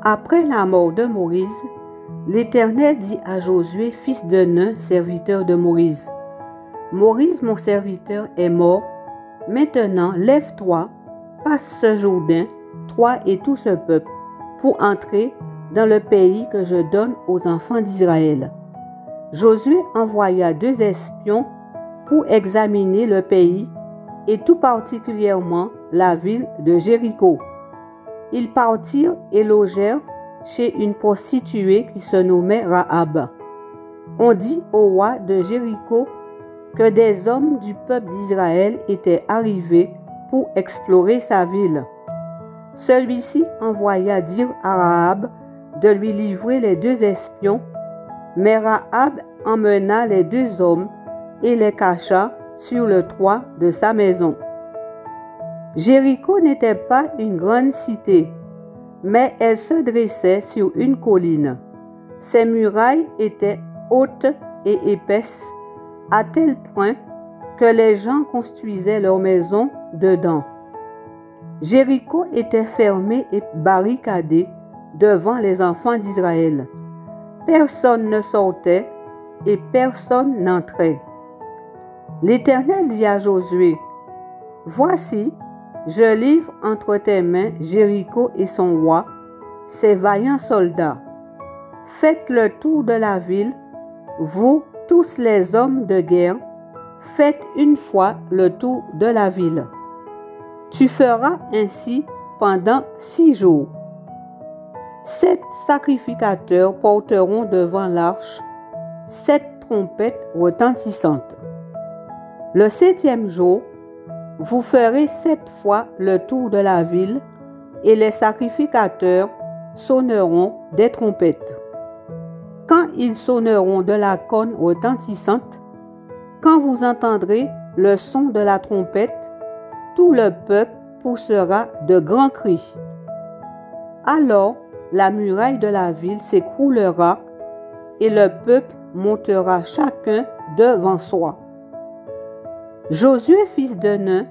Après la mort de Moïse, l'Éternel dit à Josué, fils de Nun, serviteur de Moïse, « Moïse, mon serviteur, est mort. Maintenant, lève-toi, passe ce Jourdain, toi et tout ce peuple, pour entrer dans le pays que je donne aux enfants d'Israël. » Josué envoya 2 espions pour examiner le pays et tout particulièrement la ville de Jéricho. Ils partirent et logèrent chez une prostituée qui se nommait Rahab. On dit au roi de Jéricho que des hommes du peuple d'Israël étaient arrivés pour explorer sa ville. Celui-ci envoya dire à Rahab de lui livrer les 2 espions, mais Rahab emmena les 2 hommes et les cacha sur le toit de sa maison. Jéricho n'était pas une grande cité, mais elle se dressait sur une colline. Ses murailles étaient hautes et épaisses, à tel point que les gens construisaient leurs maisons dedans. Jéricho était fermé et barricadé devant les enfants d'Israël. Personne ne sortait et personne n'entrait. L'Éternel dit à Josué, « Voici, je livre entre tes mains Jéricho et son roi, ses vaillants soldats. Faites le tour de la ville, vous tous les hommes de guerre, faites une fois le tour de la ville. Tu feras ainsi pendant 6 jours. 7 sacrificateurs porteront devant l'arche 7 trompettes retentissantes. Le 7e jour, vous ferez 7 fois le tour de la ville et les sacrificateurs sonneront des trompettes. Quand ils sonneront de la corne retentissante, quand vous entendrez le son de la trompette, tout le peuple poussera de grands cris. Alors la muraille de la ville s'écroulera et le peuple montera chacun devant soi. » Josué, fils de Nun,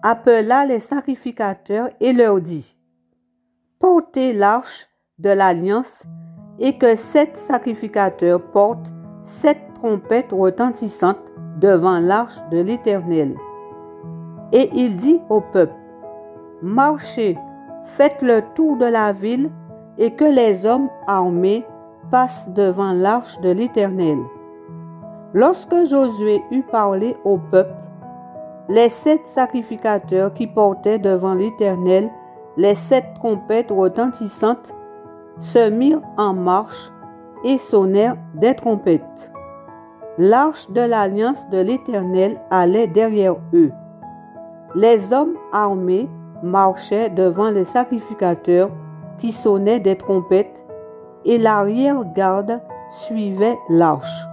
appela les sacrificateurs et leur dit, « Portez l'arche de l'alliance et que 7 sacrificateurs portent 7 trompettes retentissantes devant l'arche de l'Éternel. » Et il dit au peuple, « Marchez, faites le tour de la ville et que les hommes armés passent devant l'arche de l'Éternel. » Lorsque Josué eut parlé au peuple, les 7 sacrificateurs qui portaient devant l'Éternel les 7 trompettes retentissantes se mirent en marche et sonnèrent des trompettes. L'arche de l'alliance de l'Éternel allait derrière eux. Les hommes armés marchaient devant les sacrificateurs qui sonnaient des trompettes et l'arrière-garde suivait l'arche.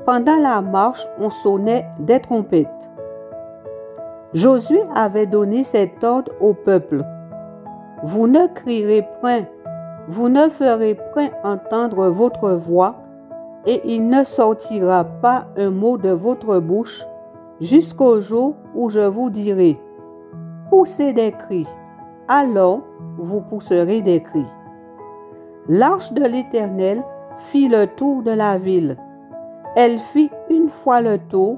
Pendant la marche, on sonnait des trompettes. Josué avait donné cet ordre au peuple. « Vous ne crierez point, vous ne ferez point entendre votre voix, et il ne sortira pas un mot de votre bouche jusqu'au jour où je vous dirai, poussez des cris, alors vous pousserez des cris. » L'arche de l'Éternel fit le tour de la ville. Elle fit une fois le tour,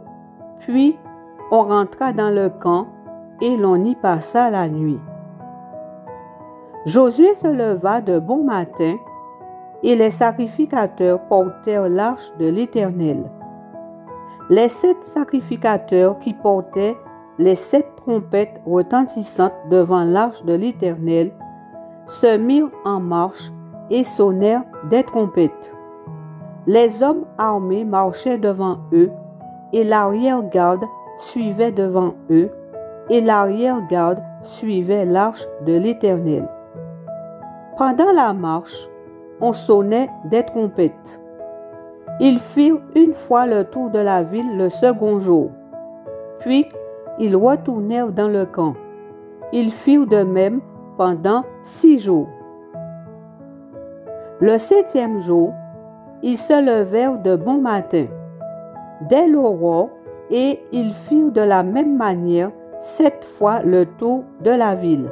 puis on rentra dans le camp et l'on y passa la nuit. Josué se leva de bon matin et les sacrificateurs portèrent l'arche de l'Éternel. Les 7 sacrificateurs qui portaient les 7 trompettes retentissantes devant l'arche de l'Éternel se mirent en marche et sonnèrent des trompettes. Les hommes armés marchaient devant eux, et l'arrière-garde suivait devant eux, et l'arrière-garde suivait l'arche de l'Éternel. Pendant la marche, on sonnait des trompettes. Ils firent une fois le tour de la ville le 2e jour. Puis, ils retournèrent dans le camp. Ils firent de même pendant 6 jours. Le 7e jour, ils se levèrent de bon matin, dès l'aurore, et ils firent de la même manière 7 fois le tour de la ville.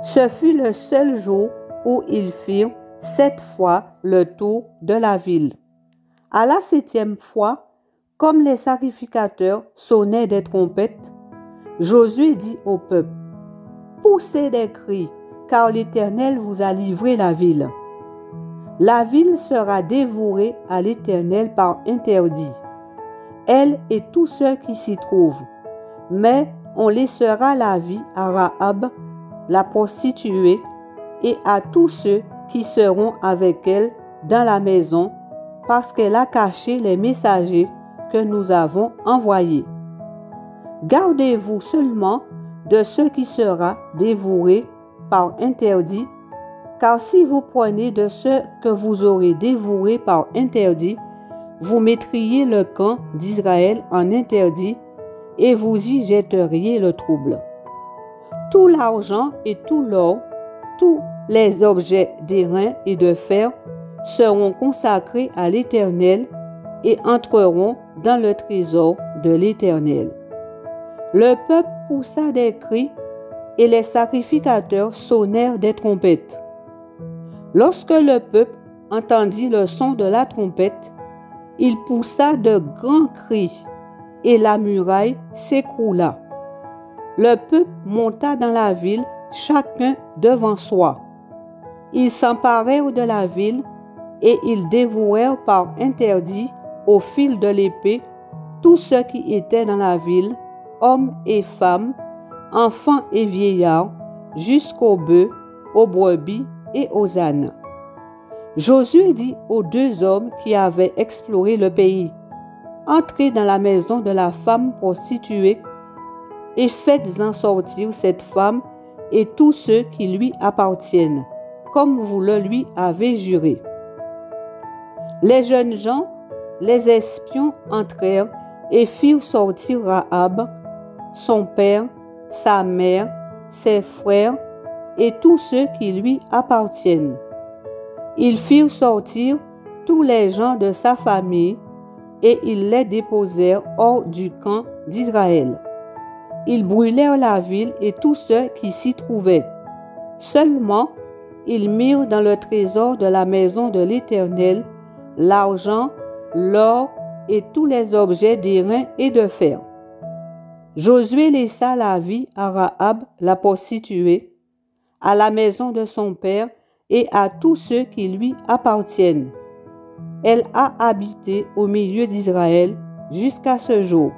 Ce fut le seul jour où ils firent 7 fois le tour de la ville. À la 7e fois, comme les sacrificateurs sonnaient des trompettes, Josué dit au peuple: « Poussez des cris, car l'Éternel vous a livré la ville. La ville sera dévouée à l'Éternel par interdit, elle et tous ceux qui s'y trouvent. Mais on laissera la vie à Rahab, la prostituée, et à tous ceux qui seront avec elle dans la maison, parce qu'elle a caché les messagers que nous avons envoyés. Gardez-vous seulement de ce qui sera dévoué par interdit, car si vous prenez de ce que vous aurez dévoué par interdit, vous mettriez le camp d'Israël en interdit et vous y jetteriez le trouble. Tout l'argent et tout l'or, tous les objets d'airain et de fer seront consacrés à l'Éternel et entreront dans le trésor de l'Éternel. » Le peuple poussa des cris et les sacrificateurs sonnèrent des trompettes. Lorsque le peuple entendit le son de la trompette, il poussa de grands cris et la muraille s'écroula. Le peuple monta dans la ville, chacun devant soi. Ils s'emparèrent de la ville et ils dévouèrent par interdit au fil de l'épée tous ceux qui étaient dans la ville, hommes et femmes, enfants et vieillards, jusqu'aux bœufs, aux brebis et aux ânes. Josué dit aux 2 hommes qui avaient exploré le pays: « Entrez dans la maison de la femme prostituée et faites-en sortir cette femme et tous ceux qui lui appartiennent, comme vous le lui avez juré. » Les jeunes gens, les espions, entrèrent et firent sortir Rahab, son père, sa mère, ses frères et tous ceux qui lui appartiennent. Ils firent sortir tous les gens de sa famille et ils les déposèrent hors du camp d'Israël. Ils brûlèrent la ville et tous ceux qui s'y trouvaient. Seulement, ils mirent dans le trésor de la maison de l'Éternel l'argent, l'or et tous les objets d'airain et de fer. Josué laissa la vie à Rahab la prostituée, à la maison de son père et à tous ceux qui lui appartiennent. Elle a habité au milieu d'Israël jusqu'à ce jour,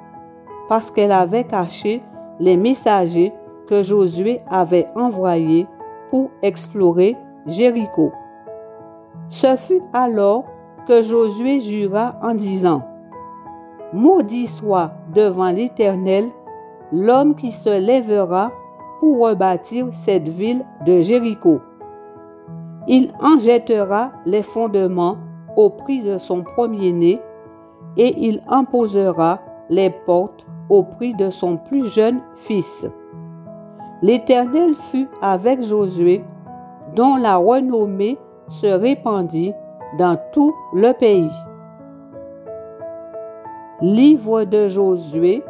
parce qu'elle avait caché les messagers que Josué avait envoyés pour explorer Jéricho. Ce fut alors que Josué jura en disant: « Maudit soit devant l'Éternel l'homme qui se lèvera pour rebâtir cette ville de Jéricho. Il en jettera les fondements au prix de son premier-né et il en posera les portes au prix de son plus jeune fils. » L'Éternel fut avec Josué, dont la renommée se répandit dans tout le pays. Livre de Josué,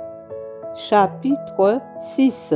chapitre 6.